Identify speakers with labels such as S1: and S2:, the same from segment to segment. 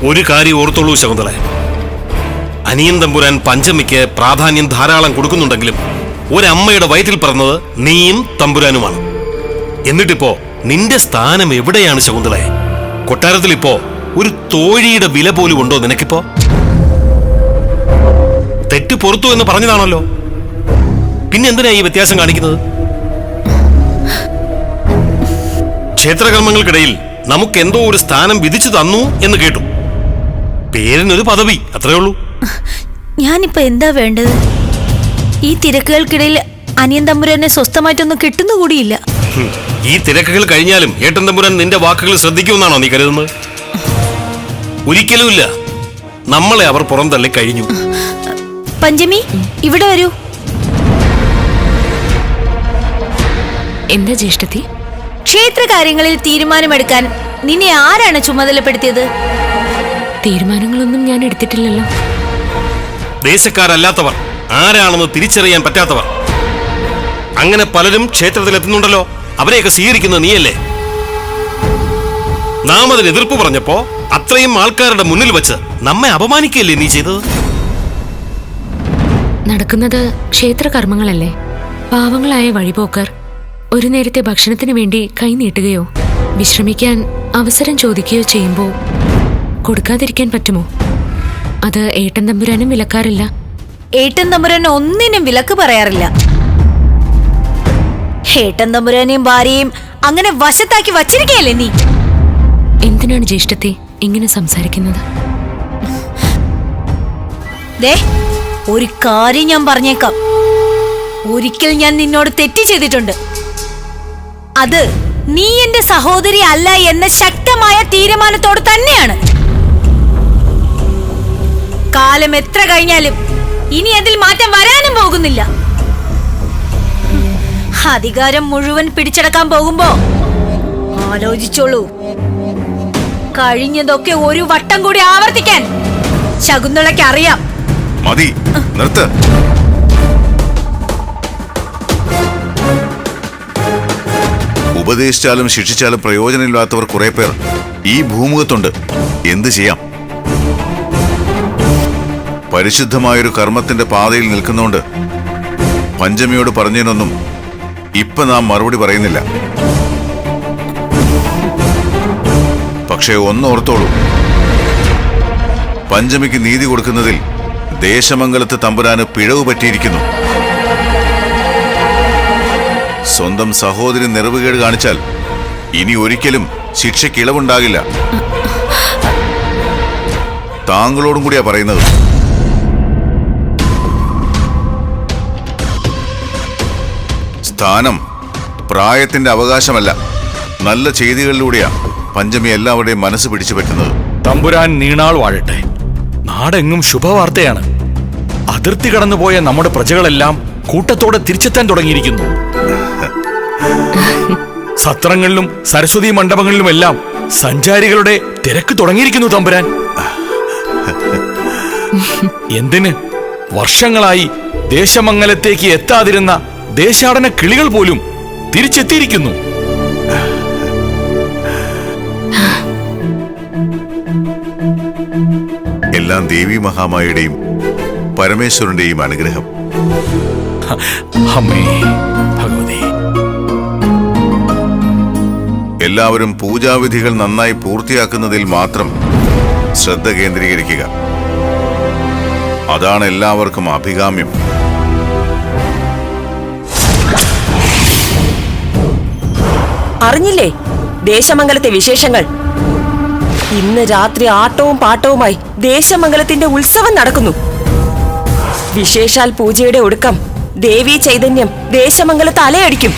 S1: ഒരു കാര്യം ഓർത്തോളൂ ശകുന്തളെ, അനിയൻ തമ്പുരാൻ പഞ്ചമിക്ക് പ്രാധാന്യം ധാരാളം കൊടുക്കുന്നുണ്ടെങ്കിലും ഒരമ്മയുടെ വയറ്റിൽ പിറന്നത് നീയും തമ്പുരാനുമാണ്. എന്നിട്ടിപ്പോ നിന്റെ സ്ഥാനം എവിടെയാണ് ശകുന്തളെ? കൊട്ടാരത്തിൽ ഇപ്പോ ഒരു തോഴിയുടെ വില പോലും ഉണ്ടോ നിനക്കിപ്പോ? തെറ്റ് പുറത്തു എന്ന് പറഞ്ഞതാണല്ലോ, പിന്നെന്തിനാ ഈ വ്യത്യാസം കാണിക്കുന്നത്? ക്ഷേത്രകർമ്മങ്ങൾക്കിടയിൽ നമുക്ക് എന്തോ ഒരു സ്ഥാനം വിധിച്ചു തന്നു എന്ന് കേട്ടു. പേരിനൊരു പദവി, അത്രേ ഉള്ളൂ.
S2: ഞാനിപ്പോ എന്താ വേണ്ടത്? ഈ തിരക്കുകൾക്കിടയിൽ അനിയൻ തമ്പുരാനെ സ്വസ്ഥമായിട്ടൊന്നും കിട്ടുന്നുകൂടിയില്ല.
S1: ഈ തിരക്കുകൾ കഴിഞ്ഞാലും ഏട്ടൻ തമ്പുരാൻ നിന്റെ വാക്കുകൾ ശ്രദ്ധിക്കുമെന്നാണോ നീ കരുതുന്നത്? ഒരിക്കലുമില്ല. നമ്മളെ അവർ പുറന്തള്ളി കഴിഞ്ഞു.
S2: പഞ്ചമി, ഇവിടെ വരൂ.
S3: എന്താ ജ്യേഷ്ഠത്തി?
S2: ക്ഷേത്ര കാര്യങ്ങളിൽ തീരുമാനമെടുക്കാൻ നിന്നെ ആരാണ് ചുമതലപ്പെടുത്തിയത്?
S3: തീരുമാനങ്ങളൊന്നും ഞാൻ എടുത്തിട്ടില്ലല്ലോ.
S1: ദേശക്കാരല്ലാത്തവർ, ആരാണെന്ന് തിരിച്ചറിയാൻ പറ്റാത്തവർ, അങ്ങനെ പലരും ക്ഷേത്രത്തിലെത്തുന്നുണ്ടല്ലോ. അവരെയൊക്കെ സ്വീകരിക്കുന്നത് നീയല്ലേ? നാം അതിന് എതിർപ്പ് പറഞ്ഞപ്പോ അത്രയും ആൾക്കാരുടെ മുന്നിൽ വെച്ച് നമ്മെ അപമാനിക്കുകയല്ലേ നീ ചെയ്തത്?
S3: നടക്കുന്നത് ക്ഷേത്രകർമ്മങ്ങളല്ലേ? പാവങ്ങളായ വഴിപോക്കർ ഒരു നേരത്തെ ഭക്ഷണത്തിന് വേണ്ടി കൈ നീട്ടുകയോ വിശ്രമിക്കാൻ അവസരം ചോദിക്കുകയോ ചെയ്യുമ്പോ കൊടുക്കാതിരിക്കാൻ പറ്റുമോ? അത് ഏട്ടൻ തമ്പുരാനും വിലക്കാറില്ല.
S2: ഏട്ടൻ തമ്പുരാൻ ഒന്നിനും വിലക്ക് പറയാറില്ല. ഏട്ടൻ തമ്പുരാനെയും ഭാര്യയും അങ്ങനെ വശത്താക്കി വച്ചിരിക്കുകയല്ലേ നീ?
S3: എന്തിനാണ് ജ്യേഷ്ഠത്തെ ഇങ്ങനെ സംസാരിക്കുന്നത്?
S2: ദേ, ഒരു കാര്യം ഞാൻ പറഞ്ഞേക്കാം. ഒരിക്കൽ ഞാൻ നിന്നോട് തെറ്റ് ചെയ്തിട്ടുണ്ട്. അത് നീ എന്റെ സഹോദരി അല്ല എന്ന ശക്തമായ തീരുമാനത്തോട് തന്നെയാണ്. കാലം എത്ര കഴിഞ്ഞാലും ഇനി അതിൽ മാറ്റം വരാനും പോകുന്നില്ല. അധികാരം മുഴുവൻ പിടിച്ചടക്കാൻ പോകുമ്പോ ആലോചിച്ചോളൂ, കഴിഞ്ഞതൊക്കെ ഒരു വട്ടം കൂടി ആവർത്തിക്കാൻ ശകുന്തളയ്ക്ക് അറിയാം.
S4: മതി, നിർത്ത്. ഉപദേശിച്ചാലും ശിക്ഷിച്ചാലും പ്രയോജനമില്ലാത്തവർ കുറെ പേർ ഈ ഭൂമുഖത്തുണ്ട്. എന്ത് ചെയ്യാം? പരിശുദ്ധമായൊരു കർമ്മത്തിന്റെ പാതയിൽ നിൽക്കുന്നോണ്ട് പഞ്ചമിയോട് പറഞ്ഞതിനൊന്നും ഇപ്പൊ നാം മറുപടി പറയുന്നില്ല. പക്ഷേ ഒന്നോർത്തോളൂ, പഞ്ചമിക്ക് നീതി കൊടുക്കുന്നതിൽ ദേശമംഗലത്ത് തമ്പുരാന് പിഴവ് പറ്റിയിരിക്കുന്നു. സ്വന്തം സഹോദരി നിറവുകേട് കാണിച്ചാൽ ഇനി ഒരിക്കലും ശിക്ഷയ്ക്ക് ഇളവുണ്ടാകില്ല. താങ്കളോടും കൂടിയാ പറയുന്നത്. സ്ഥാനം പ്രായത്തിന്റെ അവകാശമല്ല, നല്ല ചെയ്തികളിലൂടെയാ പഞ്ചമി എല്ലാവരുടെയും മനസ്സ് പിടിച്ചു പറ്റുന്നത്.
S5: തമ്പുരാൻ നീണാൾ വാഴട്ടെ. നാടെങ്ങും ശുഭവാർത്തയാണ്. അതിർത്തി കടന്നുപോയ നമ്മുടെ പ്രജകളെല്ലാം കൂട്ടത്തോടെ തിരിച്ചെത്താൻ തുടങ്ങിയിരിക്കുന്നു. സത്രങ്ങളിലും സരസ്വതി മണ്ഡപങ്ങളിലുമെല്ലാം സഞ്ചാരികളുടെ തിരക്ക് തുടങ്ങിയിരിക്കുന്നു തമ്പുരാൻ. എന്തിന്? വർഷങ്ങളായി ദേശമംഗലത്തേക്ക് എത്താതിരുന്ന ദേശാടന കിളികൾ പോലും തിരിച്ചെത്തിയിരിക്കുന്നു.
S4: എല്ലാം ദേവി മഹാമായയുടെയും പരമേശ്വരന്റെയും അനുഗ്രഹം.
S5: അമ്മേ ഭഗവതി.
S4: എല്ലാവരും പൂജാവിധികൾ നന്നായി പൂർത്തിയാക്കുന്നതിൽ മാത്രം ശ്രദ്ധ കേന്ദ്രീകരിക്കുക. അതാണ് എല്ലാവർക്കും അഭികാമ്യം.
S6: അറിഞ്ഞില്ലേ ദേശമംഗലത്തെ വിശേഷങ്ങൾ? ഇന്ന് രാത്രി ആട്ടവും പാട്ടവുമായി ദേശമംഗലത്തിന്റെ ഉത്സവം നടക്കുന്നു. വിശേഷാൽ പൂജയുടെ ഒടുക്കം ദേവീ ചൈതന്യം ദേശമംഗലത്ത് അലയടിക്കും.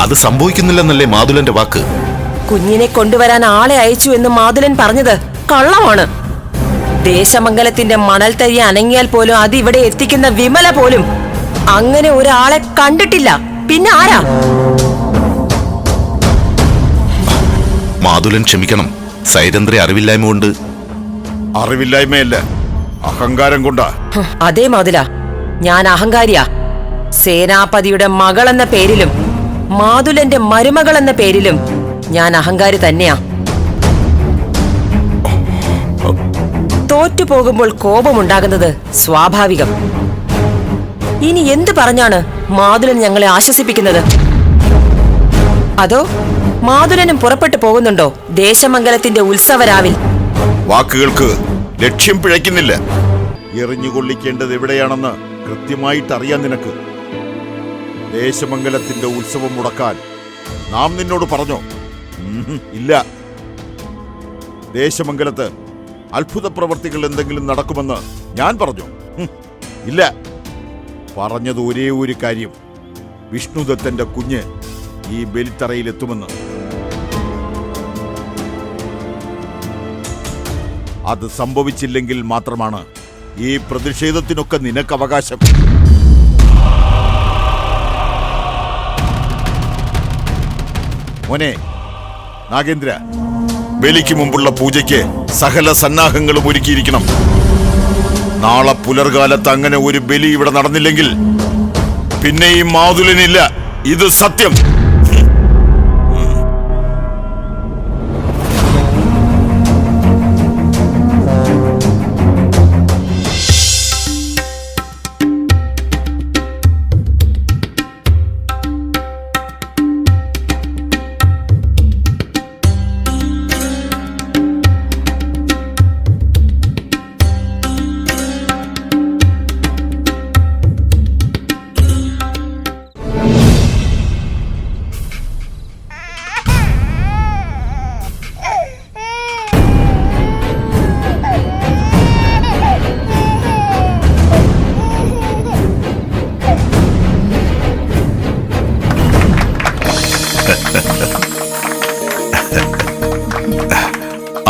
S7: അത് സംഭവിക്കുന്നില്ലെന്നല്ലേ മാതുലന്റെ വാക്ക്?
S6: കുഞ്ഞിനെ കൊണ്ടുവരാൻ ആളെ അയച്ചു എന്ന് മാതുലൻ പറഞ്ഞത് കള്ളമാണ്. ദേശമംഗലത്തിന്റെ മണൽത്തരി അനങ്ങിയാൽ പോലും അത് ഇവിടെ എത്തിക്കുന്ന വിമല പോലും അങ്ങനെ ഒരാളെ കണ്ടിട്ടില്ല. പിന്നെ ആരാ?
S7: മാതുലൻ ക്ഷമിക്കണം. സൈരന്ധ്ര അറിവില്ലായ്മ കൊണ്ട്.
S4: അറിവില്ലായ്മയല്ല, അഹങ്കാരം കൊണ്ടാ.
S6: അതേ മാതുല, ഞാൻ അഹങ്കാരിയാ. സേനാപതിയുടെ മകളെന്ന പേരിലും മാതുലന്റെ മരുമകൾ എന്ന പേരിലും ഞാൻ അഹങ്കാരി തന്നെയാ. തോറ്റു പോകുമ്പോൾ കോപമുണ്ടാകുന്നത് സ്വാഭാവികം. ഇനി എന്തു പറഞ്ഞാണ് മാതുലൻ ഞങ്ങളെ ആശ്വസിപ്പിക്കുന്നത്? അതോ മാതുലനും പുറപ്പെട്ടു പോകുന്നുണ്ടോ ദേശമംഗലത്തിന്റെ ഉത്സവരാവിൽ?
S4: വാക്കുകൾക്ക് ലക്ഷ്യം പിഴയ്ക്കുന്നില്ല.
S8: എറിഞ്ഞുകൊള്ളിക്കേണ്ടത് എവിടെയാണെന്ന് കൃത്യമായിട്ട് അറിയാൻ നിനക്ക്. ദേശമംഗലത്തിന്റെ ഉത്സവം മുടക്കാൻ നാം നിന്നോട് പറഞ്ഞോ? ഇല്ല. ദേശമംഗലത്ത് അത്ഭുത പ്രവർത്തികൾ എന്തെങ്കിലും നടക്കുമെന്ന് ഞാൻ പറഞ്ഞു? ഇല്ല. പറഞ്ഞത് ഒരേ ഒരു കാര്യം, വിഷ്ണുദത്തന്റെ കുഞ്ഞ് ഈ ബലിത്തറയിലെത്തുമെന്ന്. അത് സംഭവിച്ചില്ലെങ്കിൽ മാത്രമാണ് ഈ പ്രതിഷേധത്തിനൊക്കെ നിനക്ക് അവകാശം. മോനെ നാഗേന്ദ്ര, ബലിക്ക് മുമ്പുള്ള പൂജയ്ക്ക് സകല സന്നാഹങ്ങളും ഒരുക്കിയിരിക്കണം. നാളെ പുലർകാലത്ത് അങ്ങനെ ഒരു ബലി ഇവിടെ നടന്നില്ലെങ്കിൽ പിന്നെ ഈ മാതുലനില്ല. ഇത് സത്യം.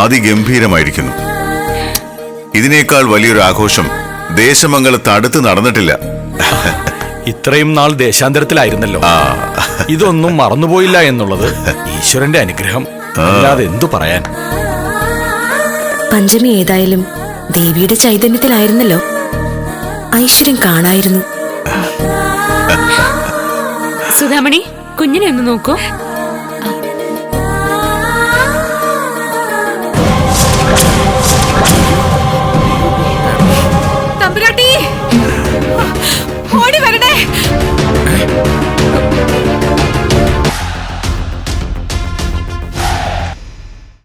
S4: അതിഗംഭീരമായിരിക്കുന്നു. ഇതിനേക്കാൾ വലിയൊരു ആഘോഷം ദേശമംഗലത്ത് അടുത്ത് നടന്നിട്ടില്ല.
S5: ഇത്രയും നാൾ ദേശാന്തരത്തിലായിരുന്നല്ലോ. ഇതൊന്നും മറന്നുപോയില്ല എന്നുള്ളത് ഈശ്വരന്റെ അനുഗ്രഹം. അല്ലാതെ എന്തു പറയാൻ.
S3: പഞ്ചമി ഏതായാലും ദേവിയുടെ ചൈതന്യത്തിലായിരുന്നല്ലോ. ഐശ്വര്യം കാണായിരുന്നു. സുധാമണി, കുഞ്ഞിനെ ഒന്ന് നോക്കൂ.